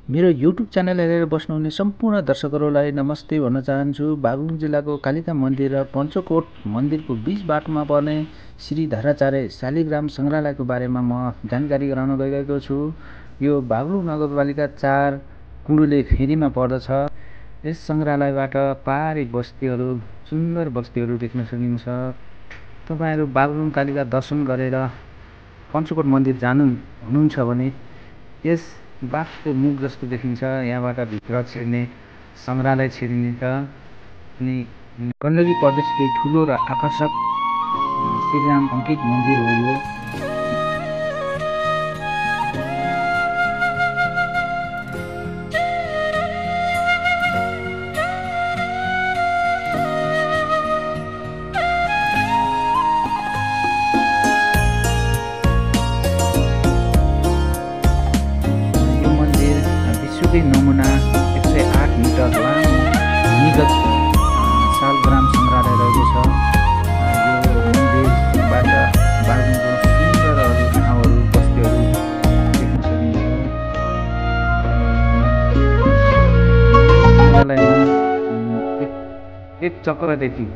मेरो YouTube channel हेरेर बस्नुहुने सम्पूर्ण दर्शकहरूलाई नमस्ते भन्न चाहन्छु। बागलुङ जिल्लाको कालिका मन्दिर र पञ्चकोट मन्दिरको बीच बाटोमा पर्ने श्री धराचार्य शालिग्राम सङ्ग्रहालयको बारेमा म जानकारी गराउन गइरहेको छु। यो बागलुङ नगरपालिका 4 कुडुले फेरीमा पर्दछ। यस सङ्ग्रहालयबाट पाहाडी बस्तीहरू, सुन्दर बस्तीहरू देख्न सकिन्छ। तपाईहरु बागलुङ कालिका दर्शन गरेर पञ्चकोट मन्दिर हुनुहुन्छ भने यस बाघको मुख जस्तो देखिन्छ। यहाँबाट भित्र छिर्ने सङ्ग्रहालय छिरिनेछ। अनि गण्डकी प्रदेशको ठुलो र आकर्षक श्रीराम अङ्कित मन्दिर हो यो। नमुना 108 मिटर लामो भूमिगत शालिग्राम सङ्ग्रहालय रहेको छ। यो मन्दिरबाट बागलुङको सुन्दर ठाउँहरू, बस्तीहरू देख्न सकिन्छ। सङ्ग्रहालयमा एक चक्रदेखि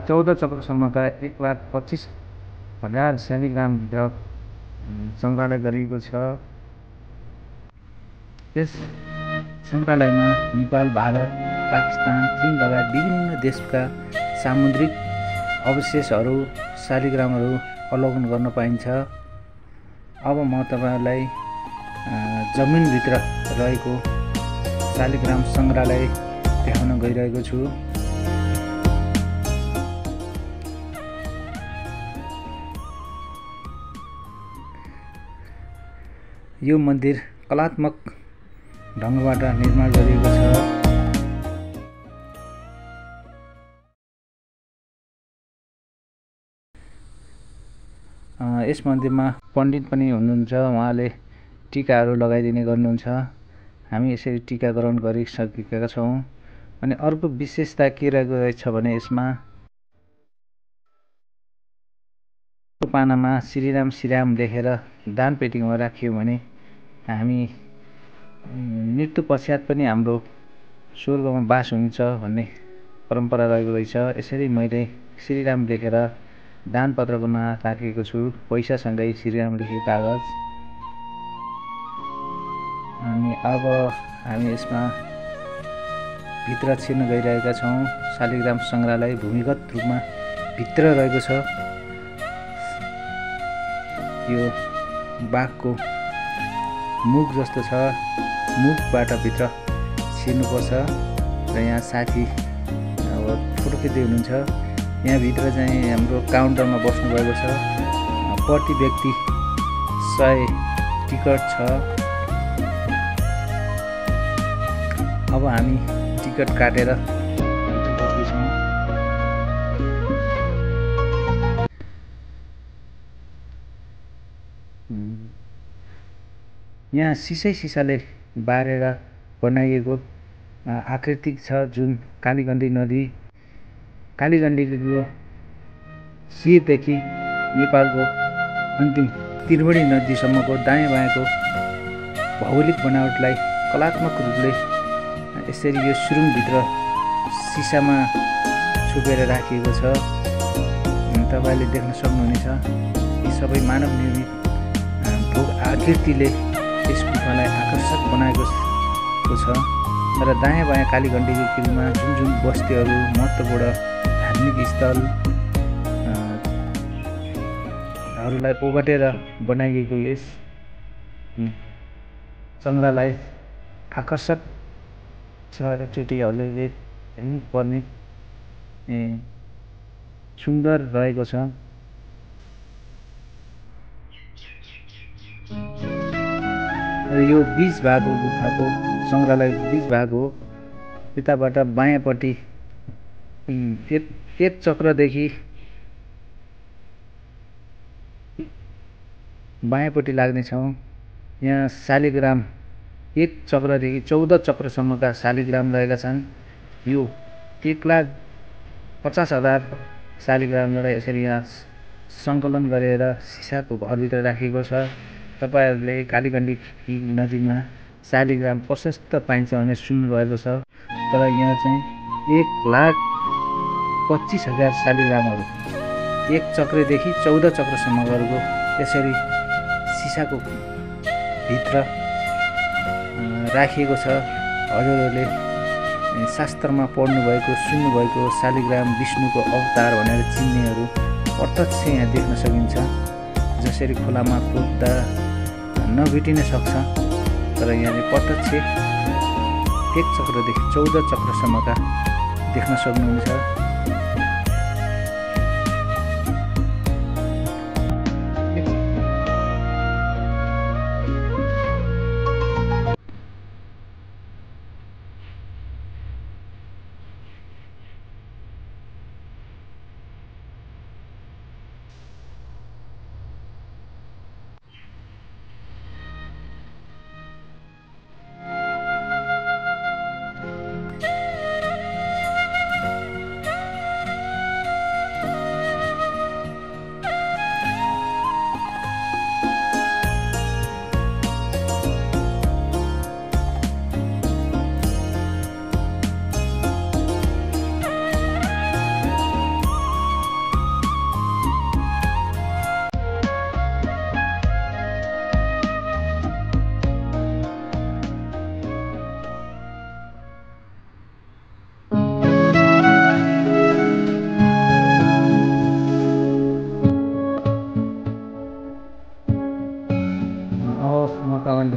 14 चक्रसम्मका 1,25,000 शालिग्राम भित्र सङ्ग्रहालय गरिएको छ। यस सङ्ग्रहालयमा नेपाल, भारत, पाकिस्तान, चीन लगायत विभिन्न देशका सामुद्रिक अवशेषहरू, शालिग्रामहरू अवलोकन गर्न पाइन्छ। अब म तपाईहरुलाई जमिनभित्र रहेको शालिग्राम सङ्ग्रहालय देखाउन गइरहेको छु। यो मन्दिर कलात्मक ढङ्गबाट निर्माण गरिएको छ। यस मन्दिरमा पण्डित पनि हुनुहुन्छ। उहाँले टीकाहरू लगाइदिने गर्नुहुन्छ। हामी यसरी टीकाकरण गरिसकेका छौँ। अनि अर्को विशेषता के रहेछ भने यसमा पानामा श्रीराम श्रीराम लेखेर दान पेटीमा राखियो भने हामी मृत्यु पश्चात पनि हाम्रो स्वर्गमा बास हुन्छ भन्ने परम्परा रहेको रहेछ। यसरी मैले श्रीराम लेखेर दान पत्रकोमा राखेको छु, पैसासँगै श्रीराम लेखेको कागज। अनि अब हामी यसमा भित्र छिर्न गइरहेका छौँ। शालिग्राम सङ्ग्रहालय भूमिगत रूपमा भित्र रहेको छ। यो बाघको मुख जस्तो छ। मुखबाट भित्र छिर्नुपर्छ र यहाँ साथी फोटो खिच्दै हुनुहुन्छ। यहाँभित्र चाहिँ हाम्रो काउन्टरमा बस्नुभएको छ। प्रति व्यक्ति 100 टिकट छ। अब हामी टिकट काटेर गर्दैछौँ। यहाँ सिसाले बारेर बनाइएको आकृति छ, जुन कालीगण्डी नदी, कालीगण्डीको शिरदेखि नेपालको अन्तिम त्रिवेणी नदीसम्मको दायाँ बायाँको भौगोलिक बनावटलाई कलात्मक रूपले यसरी यो सुरुङभित्र सिसामा छुपेर राखिएको छ। तपाईँले देख्न सक्नुहुनेछ। यी सबै मानव निर्मित आकृतिले यस गुफालाई आकर्षक बनाएको छ। र दायाँ बायाँ कालीगण्डीको किनारमा जुन जुन बस्तीहरू, महत्त्वपूर्ण धार्मिक स्थलहरूलाई ओगटेर बनाइएको यस सङ्ग्रहालय आकर्षक छ। एकचोटिहरूले हेर्नुपर्ने सुन्दर रहेको छ। यो बीच भाग हो, गुफाको सङ्ग्रहालय बीच भाग हो। यताबाट बायाँपट्टि एक चक्रदेखि बायाँपट्टि लाग्नेछौँ। यहाँ शालिग्राम एक चक्रदेखि 14 चक्रसम्मका शालिग्राम रहेका छन्। यो 1,50,000 शालिग्रामलाई यसरी यहाँ सङ्कलन गरेर सिसाको घरभित्र राखिएको छ। तपाईहरुले कालीगण्डी नदीमा शालिग्राम प्रशस्त पाइन्छ भनेर सुन्नुभएको छ। तर यहाँ चाहिँ 1,25,000 शालिग्रामहरू एक चक्रदेखि 14 चक्रसम्मको यसरी सिसाको भित्र राखिएको छ। हजुरहरूले शास्त्रमा पढ्नुभएको सुन्नुभएको शालिग्राम विष्णुको अवतार भनेर चिन्नेहरू प्रत्यक्ष यहाँ देख्न सकिन्छ। जसरी खोलामा कुद्दा नभेटिन सक्छ, तर यहाँले प्रत्यक्ष 1 चक्रदेखि 14 चक्रसम्मका देख्न सक्नुहुन्छ।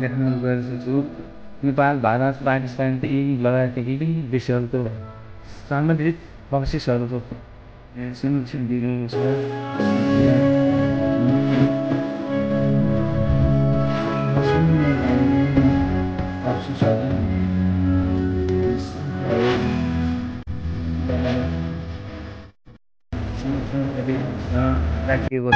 देख्न गएको नेपाल, भारत, पाकिस्तान लगायतका विभिन्न देशहरूको सम्बन्धित अवशेषहरूको संरक्षण दिएको छ। राखिएको छ।